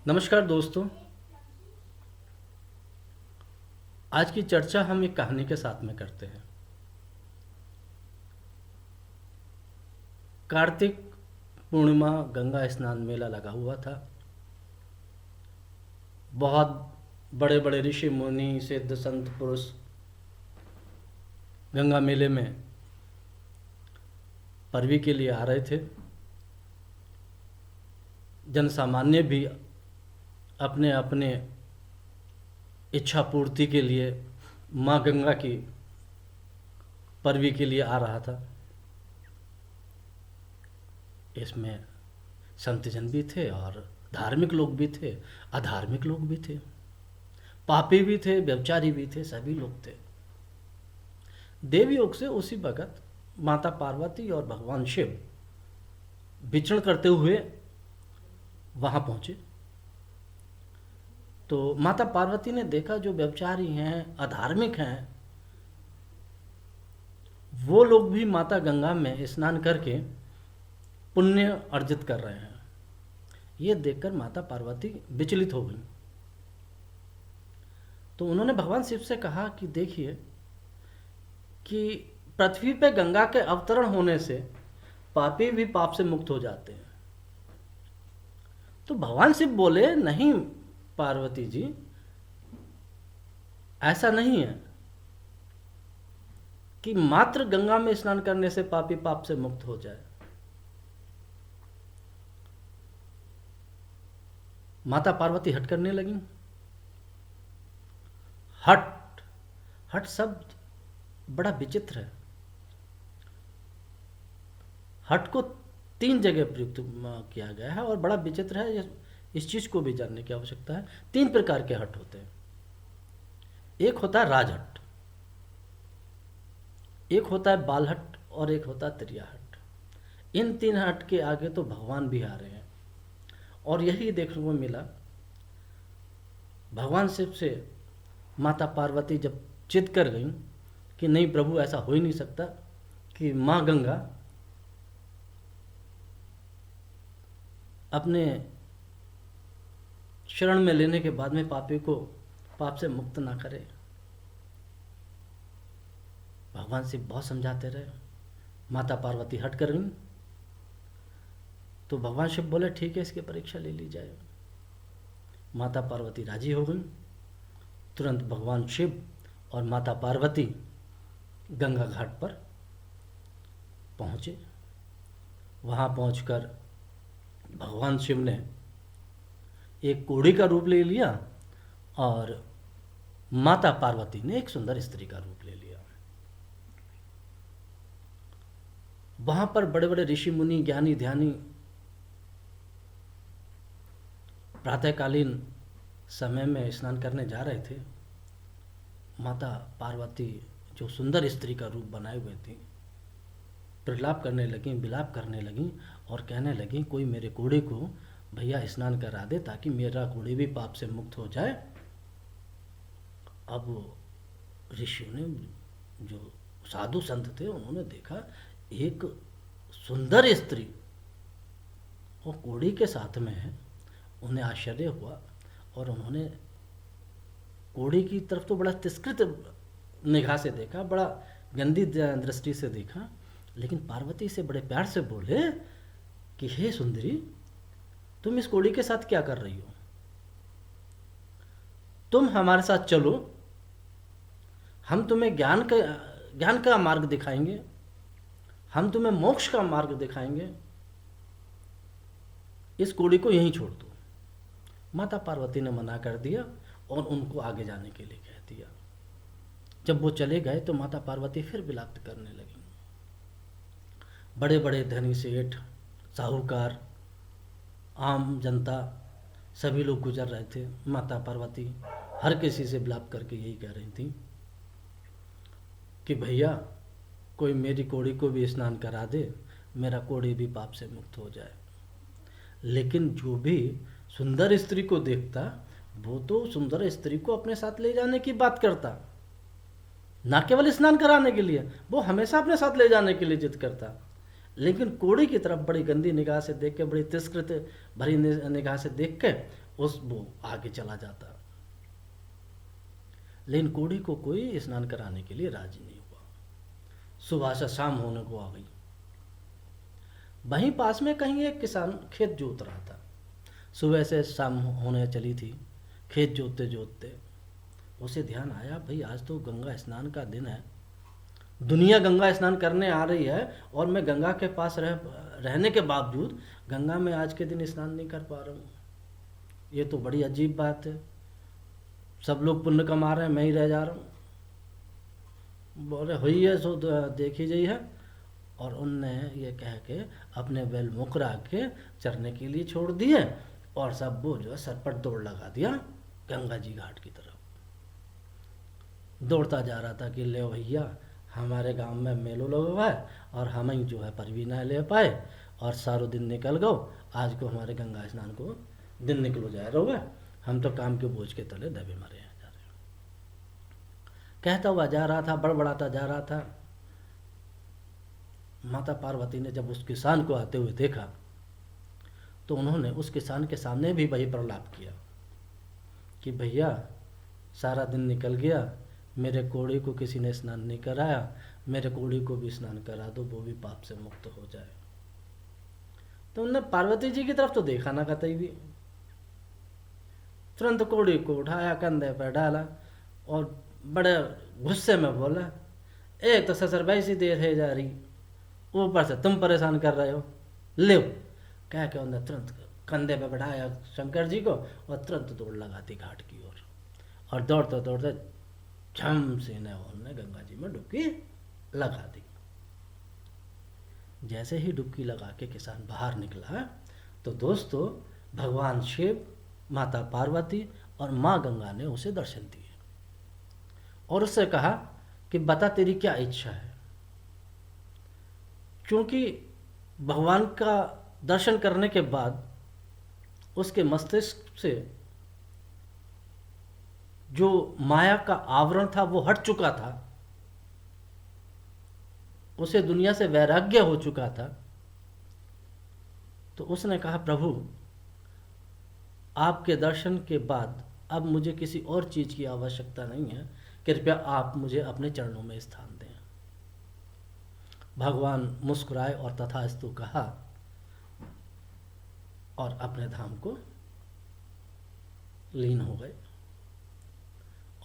नमस्कार दोस्तों। आज की चर्चा हम एक कहानी के साथ में करते हैं। कार्तिक पूर्णिमा गंगा स्नान मेला लगा हुआ था। बहुत बड़े बड़े ऋषि मुनि सिद्ध संत पुरुष गंगा मेले में परवी के लिए आ रहे थे। जन सामान्य भी अपने अपने इच्छा पूर्ति के लिए माँ गंगा की परवी के लिए आ रहा था। इसमें संतजन भी थे और धार्मिक लोग भी थे, अधार्मिक लोग भी थे, पापी भी थे, व्यभिचारी भी थे, सभी लोग थे। देवयोग से उसी वक़्त माता पार्वती और भगवान शिव विचरण करते हुए वहाँ पहुँचे। तो माता पार्वती ने देखा जो व्यभिचारी हैं, अधार्मिक हैं, वो लोग भी माता गंगा में स्नान करके पुण्य अर्जित कर रहे हैं। ये देखकर माता पार्वती विचलित हो गई। तो उन्होंने भगवान शिव से कहा कि देखिए कि पृथ्वी पे गंगा के अवतरण होने से पापी भी पाप से मुक्त हो जाते हैं। तो भगवान शिव बोले, नहीं पार्वती जी, ऐसा नहीं है कि मात्र गंगा में स्नान करने से पापी पाप से मुक्त हो जाए। माता पार्वती हट करने लगी। हट हट शब्द बड़ा विचित्र है। हट को 3 जगह प्रयुक्त किया गया है और बड़ा विचित्र है। इस चीज को भी जानने की आवश्यकता है। 3 प्रकार के हट होते हैं। एक होता है राजहट, एक होता है बालहट और एक होता है त्रियाहट। इन 3 हट के आगे तो भगवान भी आ रहे हैं। और यही देखने को मिला। भगवान शिव से माता पार्वती जब चित कर गई कि नहीं प्रभु, ऐसा हो ही नहीं सकता कि माँ गंगा अपने शरण में लेने के बाद में पापी को पाप से मुक्त ना करे। भगवान शिव बहुत समझाते रहे। माता पार्वती हट कर गई। तो भगवान शिव बोले, ठीक है, इसकी परीक्षा ले ली जाए। माता पार्वती राजी हो गई। तुरंत भगवान शिव और माता पार्वती गंगा घाट पर पहुँचे। वहाँ पहुँचकर भगवान शिव ने एक कोढ़ी का रूप ले लिया और माता पार्वती ने एक सुंदर स्त्री का रूप ले लिया। वहाँ पर बड़े बड़े ऋषि मुनि ज्ञानी ध्यानी प्रातःकालीन समय में स्नान करने जा रहे थे। माता पार्वती जो सुंदर स्त्री का रूप बनाए हुए थी, प्रलाप करने लगी, विलाप करने लगी और कहने लगी, कोई मेरे कोढ़े को भैया स्नान करा दे ताकि मेरा कोढ़ी भी पाप से मुक्त हो जाए। अब ऋषियों ने, जो साधु संत थे, उन्होंने देखा एक सुंदर स्त्री वो कोढ़ी के साथ में है। उन्हें आश्चर्य हुआ और उन्होंने कोढ़ी की तरफ तो बड़ा तिरस्कृत निगाह से देखा, बड़ा गंदी दृष्टि से देखा। लेकिन पार्वती से बड़े प्यार से बोले कि हे सुंदरी, तुम इस कोढ़ी के साथ क्या कर रही हो? तुम हमारे साथ चलो, हम तुम्हें ज्ञान का मार्ग दिखाएंगे, हम तुम्हें मोक्ष का मार्ग दिखाएंगे। इस कोढ़ी को यहीं छोड़ दो। माता पार्वती ने मना कर दिया और उनको आगे जाने के लिए कह दिया। जब वो चले गए तो माता पार्वती फिर विलाप करने लगी। बड़े बड़े धनी सेठ, साहूकार, आम जनता सभी लोग गुजर रहे थे। माता पार्वती हर किसी से विलाप करके यही कह रही थी कि भैया, कोई मेरी कोढ़ी को भी स्नान करा दे, मेरा कोढ़ी भी पाप से मुक्त हो जाए। लेकिन जो भी सुंदर स्त्री को देखता, वो तो सुंदर स्त्री को अपने साथ ले जाने की बात करता, ना केवल स्नान कराने के लिए, वो हमेशा अपने साथ ले जाने के लिए जिद करता। लेकिन कोढ़ी की तरफ बड़ी गंदी निगाह से देख के, बड़ी तिरस्कृत भरी निगाह से देख के वो आगे चला जाता। लेकिन कोढ़ी को कोई स्नान कराने के लिए राजी नहीं हुआ। सुबह से शाम होने को आ गई। वहीं पास में कहीं एक किसान खेत जोत रहा था। सुबह से शाम होने चली थी, खेत जोतते जोतते उसे ध्यान आया, भाई आज तो गंगा स्नान का दिन है, दुनिया गंगा स्नान करने आ रही है और मैं गंगा के पास रहने के बावजूद गंगा में आज के दिन स्नान नहीं कर पा रहा हूँ। ये तो बड़ी अजीब बात है, सब लोग पुण्य कमा रहे हैं, मैं ही रह जा रहा हूँ। बोले हुई है सो देखी गई है। और उनने ये कह के अपने बैल मुकरा के चरने के लिए छोड़ दिए और सब वो जो है सर पर दौड़ लगा दिया गंगा जी घाट की तरफ। दौड़ता जा रहा था कि ले भैया हमारे गांव में मेलो लगा हुआ है और हम ही जो है पर भी ना ले पाए और सारो दिन निकल गो, आज को हमारे गंगा स्नान को दिन निकलो जाए रहोगे, हम तो काम के बोझ के तले दबे मरे हैं जा रहे। कहता हुआ जा रहा था, बड़बड़ाता जा रहा था। माता पार्वती ने जब उस किसान को आते हुए देखा तो उन्होंने उस किसान के सामने भी वही प्रलाप किया कि भैया सारा दिन निकल गया, मेरे कोढ़ी को किसी ने स्नान नहीं कराया, मेरे कोढ़ी को भी स्नान करा दो, वो भी पाप से मुक्त हो जाए। तो उन्होंने पार्वती जी की तरफ तो देखा ना कतई भी, तुरंत कोढ़ी को उठाया, कंधे पर डाला और बड़े गुस्से में बोला, एक तो ससुर भाई सी देर है जा रही, ऊपर से तुम परेशान कर रहे हो, ले कह के उन्होंने तुरंत कंधे पे बैठाया शंकर जी को और तुरंत दौड़ लगा दी घाट की ओर। और दौड़ते दौड़ते झम से ने उन्होंने गंगा जी में डुबकी लगा दी। जैसे ही डुबकी लगा के किसान बाहर निकला तो दोस्तों भगवान शिव, माता पार्वती और माँ गंगा ने उसे दर्शन दिए और उससे कहा कि बता तेरी क्या इच्छा है। क्योंकि भगवान का दर्शन करने के बाद उसके मस्तिष्क से जो माया का आवरण था वो हट चुका था, उसे दुनिया से वैराग्य हो चुका था। तो उसने कहा प्रभु आपके दर्शन के बाद अब मुझे किसी और चीज की आवश्यकता नहीं है, कृपया आप मुझे अपने चरणों में स्थान दें। भगवान मुस्कुराए और तथास्तु कहा और अपने धाम को लीन हो गए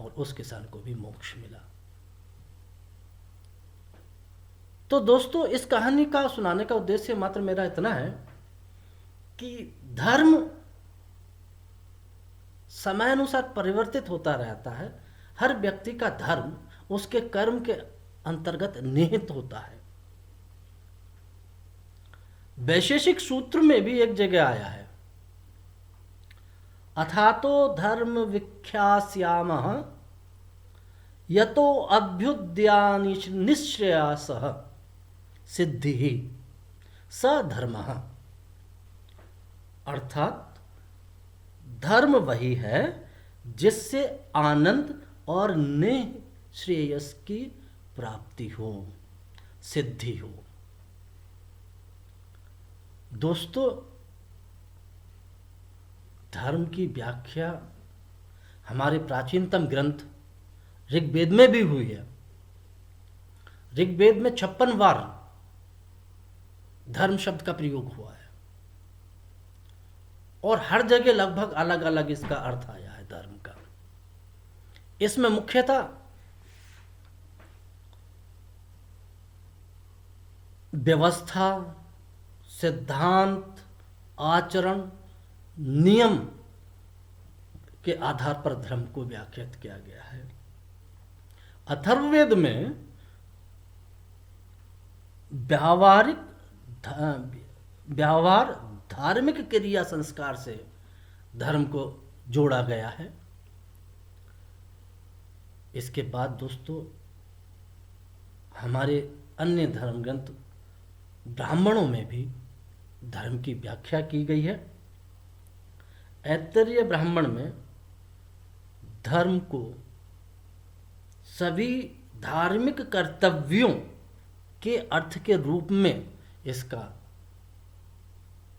और उस किसान को भी मोक्ष मिला। तो दोस्तों इस कहानी का सुनाने का उद्देश्य मात्र मेरा इतना है कि धर्म समय अनुसार परिवर्तित होता रहता है। हर व्यक्ति का धर्म उसके कर्म के अंतर्गत निहित होता है। वैशेषिक सूत्र में भी एक जगह आया है, अथातो धर्म विख्यास्यामः यतो अभ्युदयानि निश्रेयसः सिद्धि स धर्मः। अर्थात धर्म वही है जिससे आनंद और नेह श्रेयस की प्राप्ति हो, सिद्धि हो। दोस्तों धर्म की व्याख्या हमारे प्राचीनतम ग्रंथ ऋग्वेद में भी हुई है। ऋग्वेद में 56 बार धर्म शब्द का प्रयोग हुआ है और हर जगह लगभग अलग अलग इसका अर्थ आया है धर्म का। इसमें मुख्यतः व्यवस्था, सिद्धांत, आचरण, नियम के आधार पर धर्म को व्याख्यात किया गया है। अथर्ववेद में व्यवहार धार्मिक क्रिया संस्कार से धर्म को जोड़ा गया है। इसके बाद दोस्तों हमारे अन्य धर्म ग्रंथ ब्राह्मणों में भी धर्म की व्याख्या की गई है। ऐतरेय ब्राह्मण में धर्म को सभी धार्मिक कर्तव्यों के अर्थ के रूप में इसका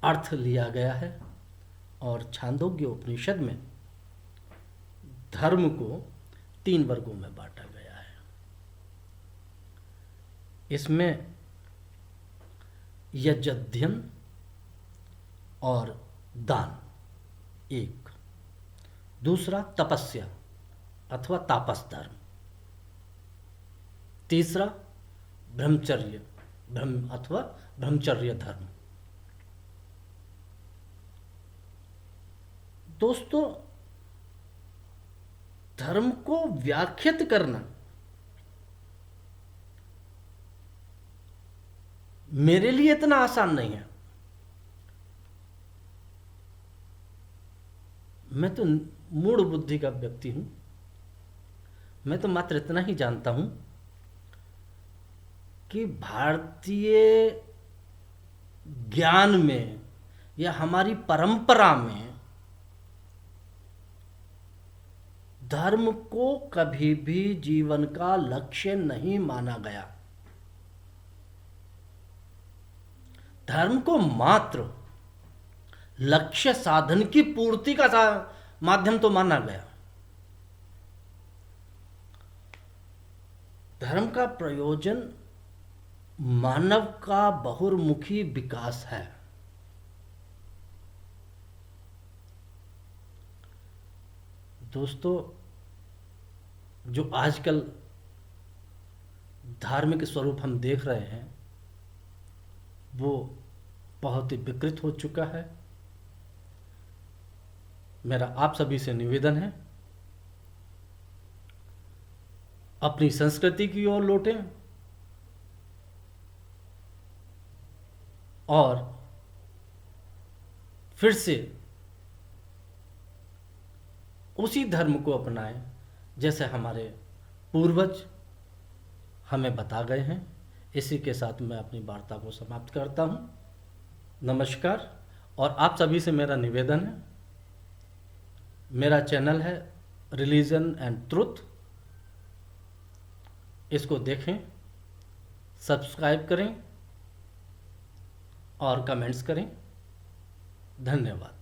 अर्थ लिया गया है। और छांदोग्य उपनिषद में धर्म को 3 वर्गों में बांटा गया है। इसमें यज्ञध्ययन और दान एक, दूसरा तपस्या अथवा तापस धर्म, तीसरा ब्रह्मचर्य अथवा ब्रह्मचर्य धर्म। दोस्तों, धर्म को व्याख्यात करना मेरे लिए इतना आसान नहीं है। मैं तो मूढ़ बुद्धि का व्यक्ति हूं। मैं तो मात्र इतना ही जानता हूं कि भारतीय ज्ञान में या हमारी परंपरा में धर्म को कभी भी जीवन का लक्ष्य नहीं माना गया। धर्म को मात्र लक्ष्य साधन की पूर्ति का माध्यम तो माना गया। धर्म का प्रयोजन मानव का बहुमुखी विकास है। दोस्तों, जो आजकल धार्मिक स्वरूप हम देख रहे हैं वो बहुत ही विकृत हो चुका है। मेरा आप सभी से निवेदन है, अपनी संस्कृति की ओर लौटें और फिर से उसी धर्म को अपनाएं जैसे हमारे पूर्वज हमें बता गए हैं। इसी के साथ मैं अपनी वार्ता को समाप्त करता हूं। नमस्कार। और आप सभी से मेरा निवेदन है, मेरा चैनल है रिलीजन एंड ट्रुथ, इसको देखें, सब्सक्राइब करें और कमेंट्स करें। धन्यवाद।